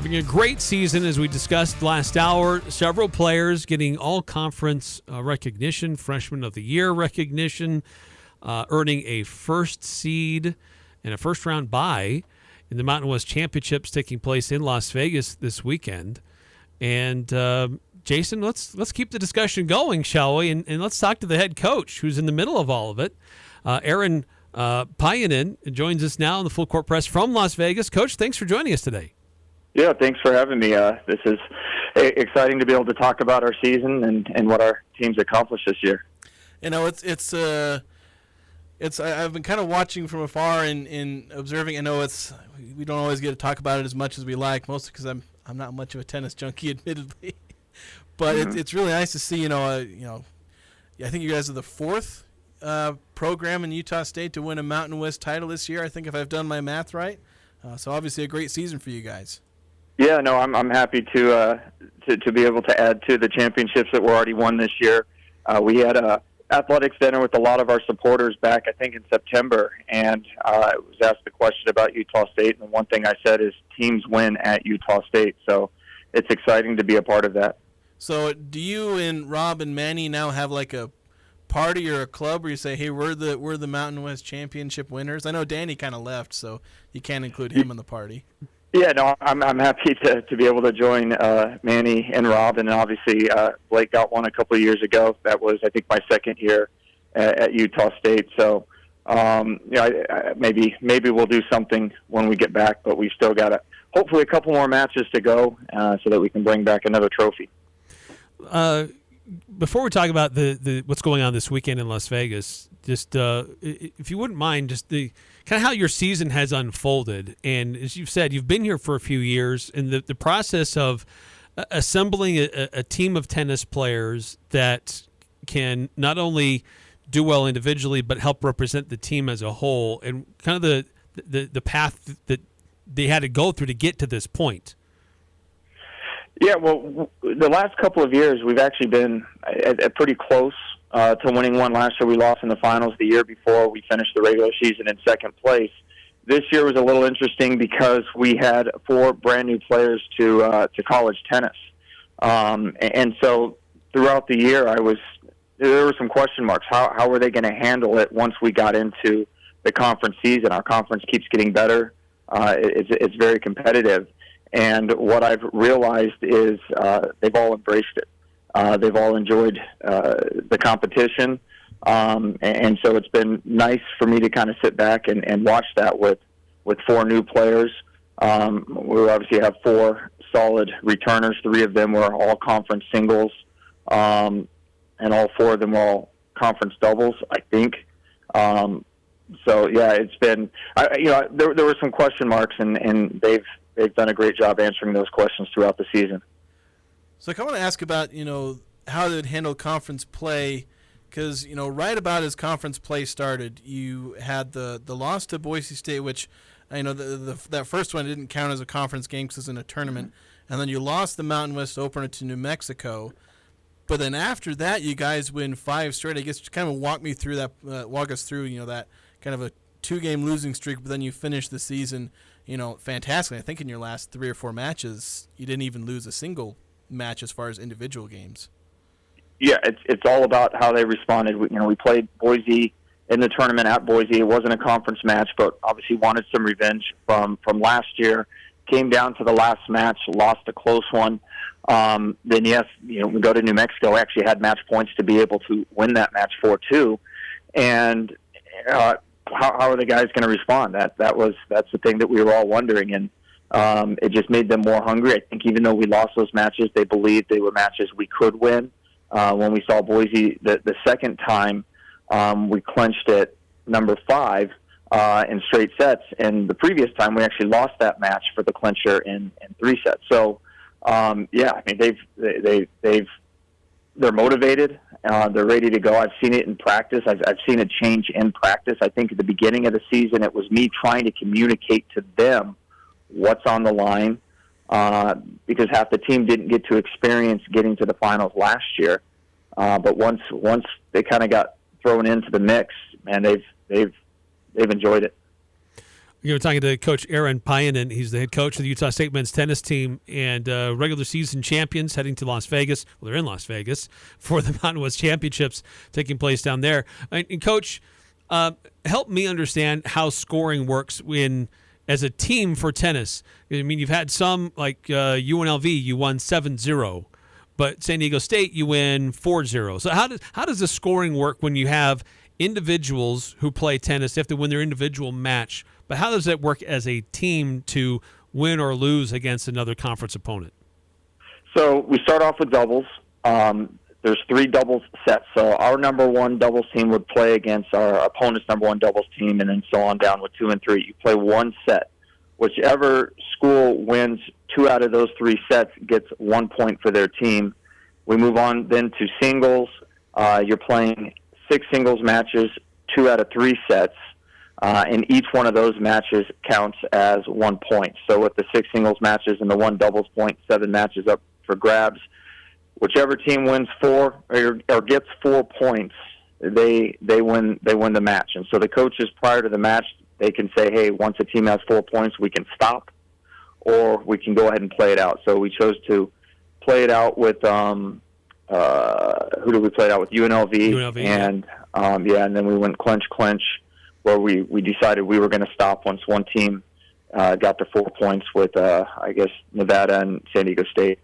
Having a great season, as we discussed last hour. Several players getting all-conference recognition, Freshman of the Year recognition, earning a first seed and a first-round bye in the Mountain West Championships taking place in Las Vegas this weekend. And Jason, let's keep the discussion going, shall we? And let's talk to the head coach, who's in the middle of all of it. Aaron Paajanen joins us now in the Full Court Press from Las Vegas. Coach, thanks for joining us today. Yeah, thanks for having me. This is exciting to be able to talk about our season and what our team's accomplished this year. You know, it's I've been kind of watching from afar and observing. I know we don't always get to talk about it as much as we like, mostly because I'm not much of a tennis junkie, admittedly. But it's really nice to see. I think you guys are the fourth program in Utah State to win a Mountain West title this year. I think if I've done my math right. So obviously a great season for you guys. Yeah, no, I'm happy to be able to add to the championships that were already won this year. We had a athletics dinner with a lot of our supporters back, I think, in September, and I was asked the question about Utah State, and the one thing I said is teams win at Utah State. So it's exciting to be a part of that. So do you and Rob and Manny now have like a party or a club where you say, hey, we're the Mountain West Championship winners? I know Danny kind of left, so you can't include him in the party. Yeah, no, I'm happy to be able to join Manny and Rob, and obviously Blake got one a couple of years ago. That was, I think, my second year at Utah State. So, maybe we'll do something when we get back, but we've still got hopefully a couple more matches to go so that we can bring back another trophy. Before we talk about the what's going on this weekend in Las Vegas, just if you wouldn't mind, just the kind of how your season has unfolded. And as you've said, you've been here for a few years, and the process of assembling a team of tennis players that can not only do well individually but help represent the team as a whole, and kind of the path that they had to go through to get to this point. Yeah, well, the last couple of years we've actually been pretty close to winning one. Last year we lost in the finals. The year before we finished the regular season in second place. This year was a little interesting because we had 4 brand new players to college tennis, and so throughout the year there were some question marks. How were they going to handle it once we got into the conference season? Our conference keeps getting better. It's very competitive. And what I've realized is they've all embraced it. They've all enjoyed the competition. And so it's been nice for me to kind of sit back and watch that with 4 new players. We obviously have 4 solid returners. 3 of them were all conference singles. And all 4 of them were all conference doubles, I think. So, yeah, it's been there were some question marks, and they've done a great job answering those questions throughout the season. So I want to ask about, how they would handle conference play, because, right about as conference play started, you had the loss to Boise State, which I know that first one didn't count as a conference game because it was in a tournament, and then you lost the Mountain West opener to New Mexico. But then after that, you guys win 5 straight. I guess just kind of walk us through that kind of a 2-game losing streak, but then you finish the season fantastically. I think in your last 3 or 4 matches, you didn't even lose a single match as far as individual games. Yeah, it's all about how they responded. We played Boise in the tournament at Boise. It wasn't a conference match, but obviously wanted some revenge from last year. Came down to the last match, lost a close one. Then yes, we go to New Mexico. Actually had match points to be able to win that match 4-2. And how are the guys going to respond? That's the thing that we were all wondering, and it just made them more hungry. I think even though we lost those matches, they believed they were matches we could win. When we saw Boise the second time, we clinched at number 5 in straight sets, and the previous time we actually lost that match for the clincher in 3 sets. So they're motivated. They're ready to go. I've seen it in practice. I've seen a change in practice. I think at the beginning of the season, it was me trying to communicate to them what's on the line, because half the team didn't get to experience getting to the finals last year. But once they kind of got thrown into the mix, man, they've enjoyed it. We're talking to Coach Aaron Paajanen. He's the head coach of the Utah State men's tennis team and regular season champions heading to Las Vegas. Well, they're in Las Vegas for the Mountain West Championships taking place down there. And Coach, help me understand how scoring works as a team for tennis. I mean, you've had some, like UNLV, you won 7-0. But San Diego State, you win 4-0. So how does the scoring work when you have individuals who play tennis? They have to win their individual match. But how does that work as a team to win or lose against another conference opponent? So we start off with doubles. There's 3 doubles sets. So our number 1 doubles team would play against our opponent's number 1 doubles team, and then so on down with 2 and 3. You play 1 set. Whichever school wins 2 out of those 3 sets gets 1 point for their team. We move on then to singles. You're playing 6 singles matches, 2 out of 3 sets. And each one of those matches counts as 1 point. So with the 6 singles matches and the 1 doubles point, 7 matches up for grabs. Whichever team wins 4 or gets 4 points, they win the match. And so the coaches prior to the match, they can say, hey, once a team has 4 points, we can stop, or we can go ahead and play it out. So we chose to play it out with who did we play it out with? UNLV. And and then we went clinch. Where we decided we were going to stop once one team got to 4 points with, Nevada and San Diego State.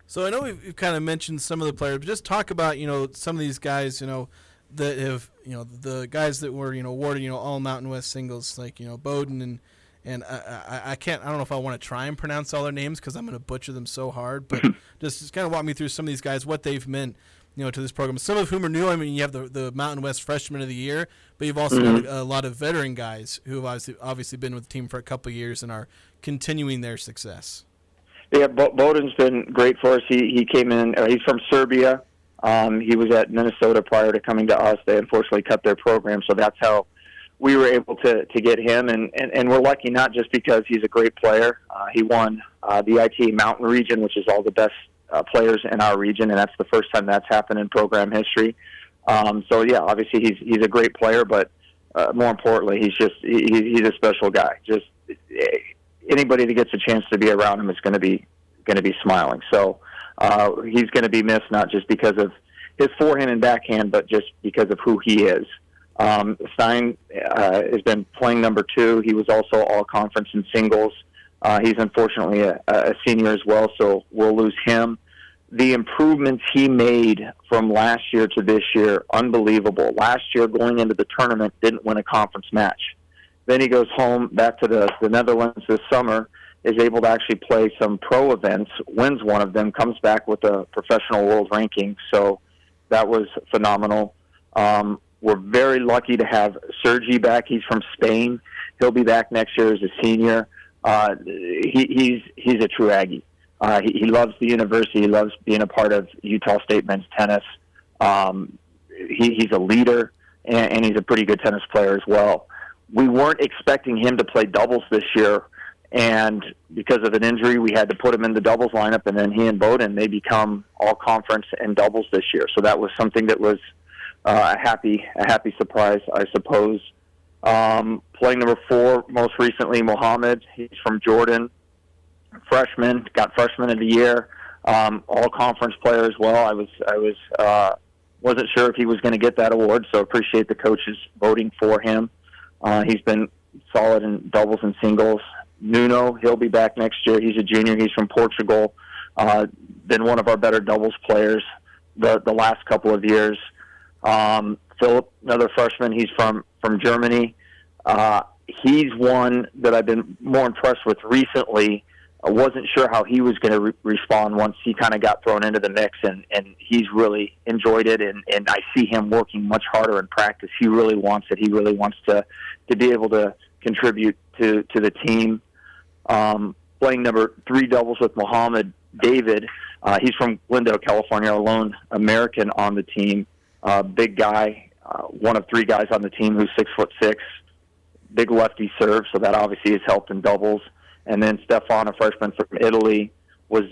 So I know we've kind of mentioned some of the players, but just talk about, some of these guys, that have, the guys that were, awarded, all Mountain West singles, like, Bowden and I don't know if I want to try and pronounce all their names because I'm going to butcher them so hard, but just kind of walk me through some of these guys, what they've meant, to this program. Some of whom are new. I mean, you have the Mountain West Freshman of the Year, but you've also got a lot of veteran guys who have obviously been with the team for a couple of years and are continuing their success. Yeah, Bowden's been great for us. He came in. He's from Serbia. He was at Minnesota prior to coming to us. They unfortunately cut their program, so that's how we were able to get him. And we're lucky not just because he's a great player. He won the ITA Mountain region, which is all the best players in our region, and that's the first time that's happened in program history. So yeah, obviously he's a great player, but more importantly, he's a special guy. Just anybody that gets a chance to be around him is going to be smiling. So he's going to be missed not just because of his forehand and backhand, but just because of who he is. Stein has been playing number 2. He was also all conference in singles. He's unfortunately a senior as well, so we'll lose him. The improvements he made from last year to this year, unbelievable. Last year, going into the tournament, didn't win a conference match. Then he goes home back to the Netherlands this summer, is able to actually play some pro events, wins one of them, comes back with a professional world ranking. So that was phenomenal. We're very lucky to have Sergi back. He's from Spain. He'll be back next year as a senior. He's a true Aggie. He loves the university. He loves being a part of Utah State men's tennis. He's a leader, and he's a pretty good tennis player as well. We weren't expecting him to play doubles this year, and because of an injury, we had to put him in the doubles lineup, and then he and Bowden, they become all-conference and doubles this year. So that was something that was a happy surprise, I suppose. Playing number 4 most recently, Mohammed. He's from Jordan. Freshman, got Freshman of the Year. All conference player as well. I wasn't sure if he was going to get that award, so appreciate the coaches voting for him. He's been solid in doubles and singles. Nuno, he'll be back next year. He's a junior. He's from Portugal. Been one of our better doubles players the last couple of years. Philip, another freshman. He's from Germany. He's one that I've been more impressed with recently. I wasn't sure how he was going to respond once he kind of got thrown into the mix, and he's really enjoyed it, and I see him working much harder in practice. He really wants it. He really wants to be able to contribute to the team. Playing number 3 doubles with Mohammed, David. He's from Glendale, California, a lone American on the team. Big guy, one of 3 guys on the team who's 6'6", big lefty serve, so that obviously has helped in doubles. And then Stefan, a freshman from Italy, was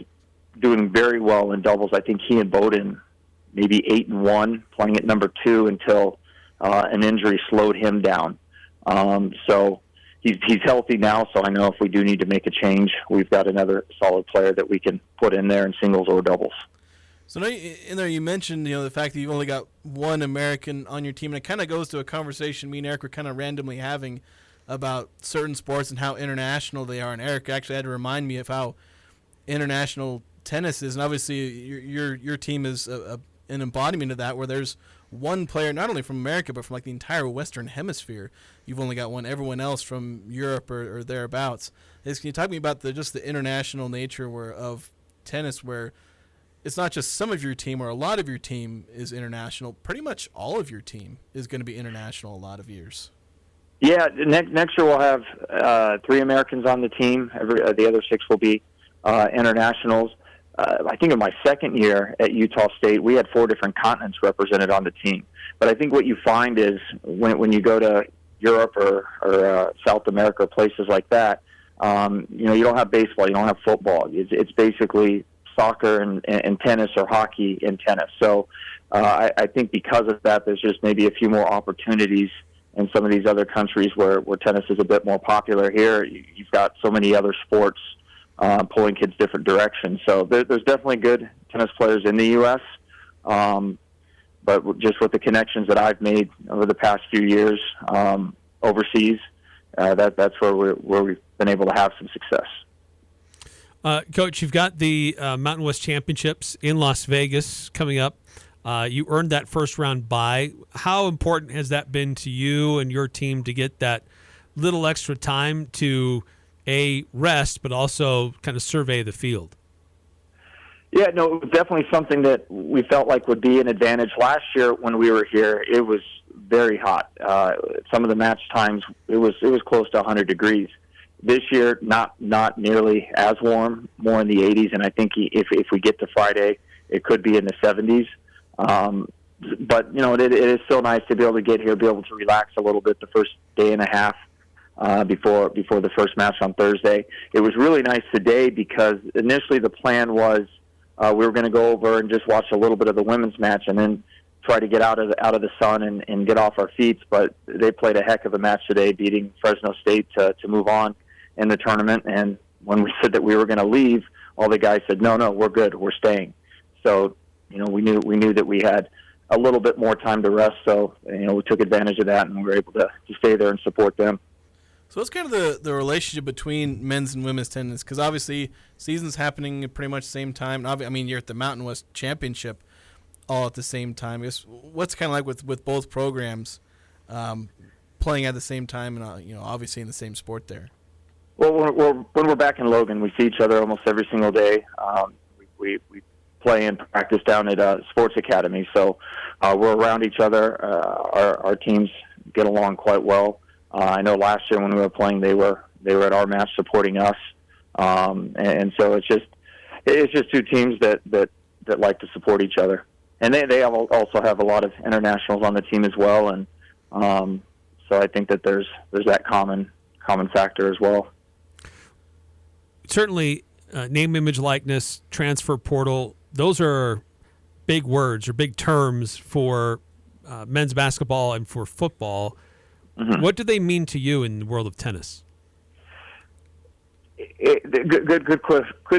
doing very well in doubles. I think he and Bowden maybe 8-1, playing at number 2 until an injury slowed him down. So he's healthy now, so I know if we do need to make a change, we've got another solid player that we can put in there in singles or doubles. So now in there you mentioned the fact that you've only got one American on your team, and it kind of goes to a conversation me and Eric were kind of randomly having about certain sports and how international they are. And Eric actually had to remind me of how international tennis is, and obviously your team is an embodiment of that, where there's one player not only from America but from like the entire Western Hemisphere. You've only got one. Everyone else from Europe or thereabouts. Can you talk to me about just the international nature of tennis, where it's not just some of your team or a lot of your team is international. Pretty much all of your team is going to be international a lot of years. Yeah, next year we'll have 3 Americans on the team. The other 6 will be internationals. I think in my second year at Utah State, we had 4 different continents represented on the team. But I think what you find is when you go to Europe or South America, places like that, you don't have baseball, you don't have football. It's basically soccer and tennis, or hockey and tennis. So I think because of that, there's just maybe a few more opportunities in some of these other countries where tennis is a bit more popular. Here, you've got so many other sports pulling kids different directions. So there's definitely good tennis players in the U.S., but just with the connections that I've made over the past few years overseas, that's where we've been able to have some success. Coach, you've got the Mountain West Championships in Las Vegas coming up. You earned that first round bye. How important has that been to you and your team to get that little extra time to rest, but also kind of survey the field? Yeah, no, it was definitely something that we felt like would be an advantage. Last year when we were here, it was very hot. Some of the match times, it was close to 100 degrees. This year, not nearly as warm, more in the 80s, and I think if we get to Friday, it could be in the 70s. But it is still nice to be able to get here, be able to relax a little bit the first day and a half before the first match on Thursday. It was really nice today because initially the plan was we were going to go over and just watch a little bit of the women's match and then try to get out of the sun and get off our feet. But they played a heck of a match today, beating Fresno State to move on in the tournament. And when we said that we were going to leave, all the guys said, no, we're good, we're staying. So we knew that we had a little bit more time to rest. So we took advantage of that, and we were able to stay there and support them. So what's kind of the relationship between men's and women's tennis? Because obviously season's happening at pretty much the same time. I mean, you're at the Mountain West Championship all at the same time. I guess what's kind of like with both programs playing at the same time and obviously in the same sport there? Well, when we're back in Logan, we see each other almost every single day. We play and practice down at Sports Academy, so we're around each other. Our teams get along quite well. I know last year when we were playing, they were at our match supporting us, and so it's just 2 teams that like to support each other, and they also have a lot of internationals on the team as well, and so I think that there's that common factor as well. Certainly, name, image, likeness, transfer portal, those are big words or big terms for men's basketball and for football. Mm-hmm. What do they mean to you in the world of tennis? Good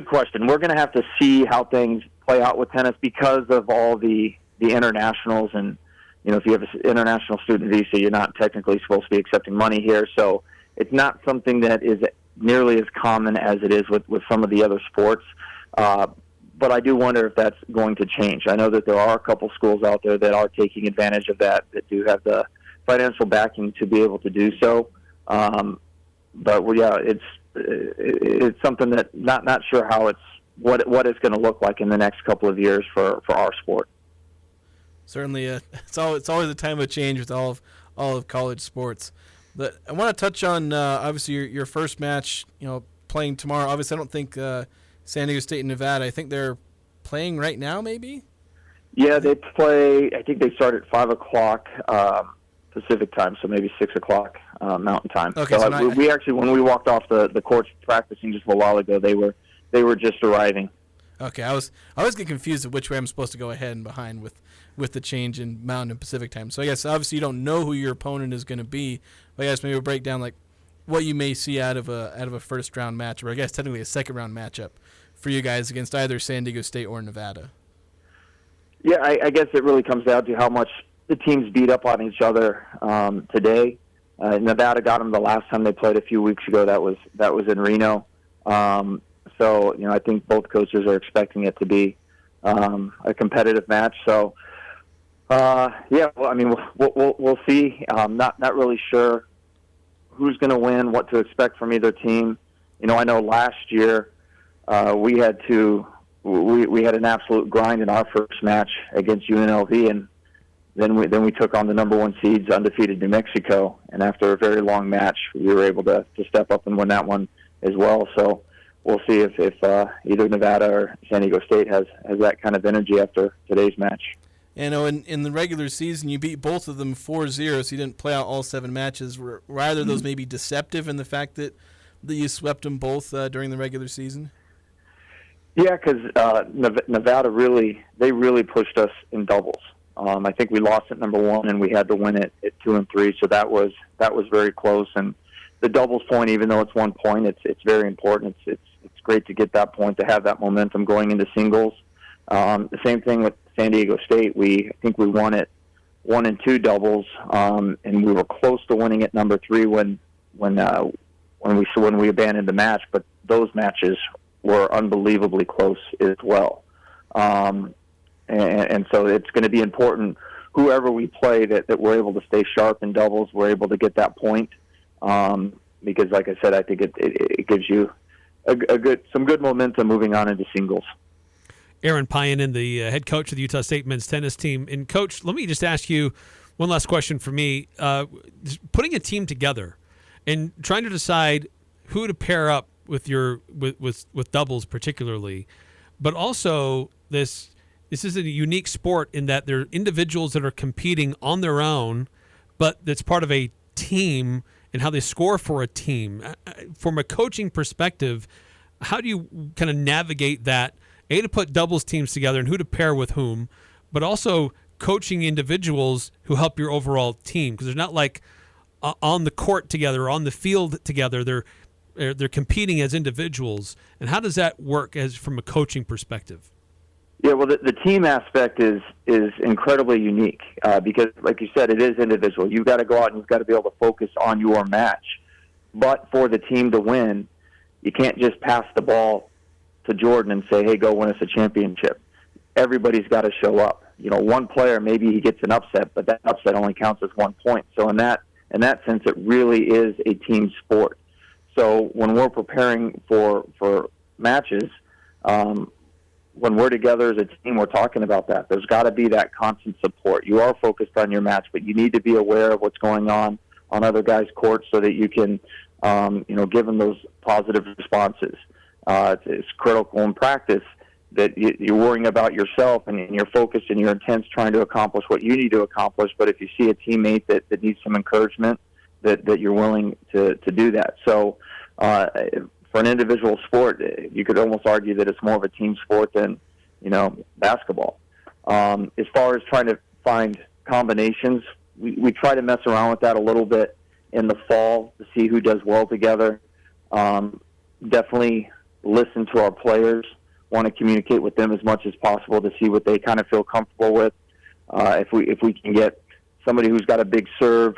question. We're going to have to see how things play out with tennis because of all the internationals. And, if you have an international student visa, you're not technically supposed to be accepting money here. So it's not something that is nearly as common as it is with some of the other sports. But I do wonder if that's going to change. I know that there are a couple schools out there that are taking advantage of that do have the financial backing to be able to do so. It's something that not sure how what it's going to look like in the next couple of years for our sport. Certainly, it's always a time of change with all of college sports. But I want to touch on obviously your first match. Playing tomorrow. Obviously, I don't think San Diego State and Nevada. I think they're playing right now. Maybe. Yeah, they play. I think they start at 5:00 Pacific time, so maybe 6:00 Mountain time. Okay, so we actually, when we walked off the courts practicing just a while ago, they were just arriving. Okay, I was getting confused of which way I'm supposed to go ahead and behind with the change in Mountain and Pacific time. So I guess obviously you don't know who your opponent is going to be, but I guess maybe we'll break down like what you may see out of a first round matchup, or I guess technically a second round matchup for you guys against either San Diego State or Nevada. Yeah, I guess it really comes down to how much the teams beat up on each other today. Nevada got them the last time they played a few weeks ago. That was in Reno. So I think both coaches are expecting it to be a competitive match. So yeah, well, I mean we'll see. Not really sure who's going to win, what to expect from either team. I know last year we had an absolute grind in our first match against UNLV, and then we took on the number 1 seeds, undefeated New Mexico, and after a very long match, we were able to step up and win that one as well. So we'll see if either Nevada or San Diego State has that kind of energy after today's match. In the regular season, you beat both of them 4-0, so you didn't play out all 7 matches. Were either of those maybe deceptive in the fact that you swept them both during the regular season? Yeah, because Nevada really pushed us in doubles. I think we lost at number 1, and we had to win it at 2 and 3. So that was very close. And the doubles point, even though it's 1 point, it's very important. It's great to get that point, to have that momentum going into singles. The same thing with San Diego State. I think we won it 1 and 2 doubles, and we were close to winning at number 3 when we abandoned the match. But those matches were unbelievably close as well. And so it's going to be important, whoever we play, that we're able to stay sharp in doubles, we're able to get that point. Because, like I said, I think it gives you some good momentum moving on into singles. Aaron Paajanen, the head coach of the Utah State men's tennis team. And, Coach, let me just ask you one last question for me. Putting a team together and trying to decide who to pair up with with doubles particularly, but also this is a unique sport in that there are individuals that are competing on their own, but that's part of a team and how they score for a team. From a coaching perspective, how do you kind of navigate that, to put doubles teams together and who to pair with whom, but also coaching individuals who help your overall team? Because they're not like on the court together or on the field together. They're competing as individuals. And how does that work from a coaching perspective? Yeah, well, the team aspect is incredibly unique because, like you said, it is individual. You've got to go out and you've got to be able to focus on your match. But for the team to win, you can't just pass the ball to Jordan and say, hey, go win us a championship. Everybody's got to show up. One player, maybe he gets an upset, but that upset only counts as 1 point. So in that sense, it really is a team sport. So when we're preparing for matches, when we're together as a team, we're talking about that. There's got to be that constant support. You are focused on your match, but you need to be aware of what's going on other guys' courts so that you can, give them those positive responses. It's critical in practice that you're worrying about yourself and you're focused and you're intense trying to accomplish what you need to accomplish. But if you see a teammate that needs some encouragement, that you're willing to do that. So for an individual sport, you could almost argue that it's more of a team sport than, basketball. As far as trying to find combinations, we try to mess around with that a little bit in the fall to see who does well together. Definitely listen to our players, want to communicate with them as much as possible to see what they kind of feel comfortable with. If we can get somebody who's got a big serve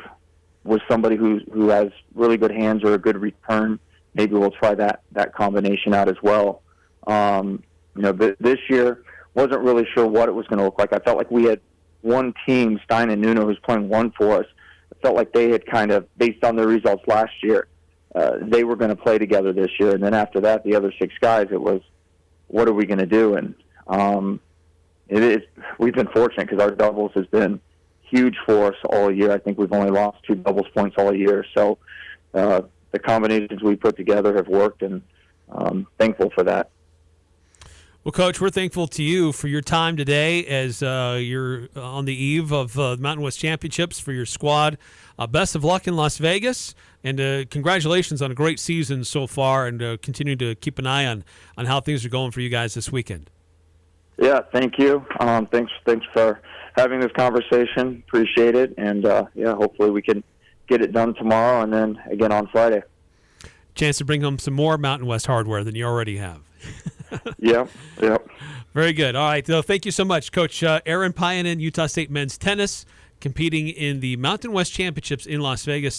with somebody who has really good hands or a good return, maybe we'll try that combination out as well. This year, wasn't really sure what it was going to look like. I felt like we had one team, Stein and Nuno, who's playing one for us. I felt like they had kind of, based on their results last year, they were going to play together this year. And then after that, the other 6 guys, it was, what are we going to do? And we've been fortunate because our doubles has been huge for us all year. I think we've only lost 2 doubles points all year. So the combinations we put together have worked, and thankful for that. Well, Coach, we're thankful to you for your time today as you're on the eve of the Mountain West Championships for your squad. Best of luck in Las Vegas, and congratulations on a great season so far, and continue to keep an eye on how things are going for you guys this weekend. Yeah, thank you. Thanks for having this conversation. Appreciate it, and hopefully we can get it done tomorrow and then again on Friday. chance to bring home some more Mountain West hardware than you already have. Yep. Very good. All right. So thank you so much, Coach Aaron Paajanen, Utah State men's tennis, competing in the Mountain West Championships in Las Vegas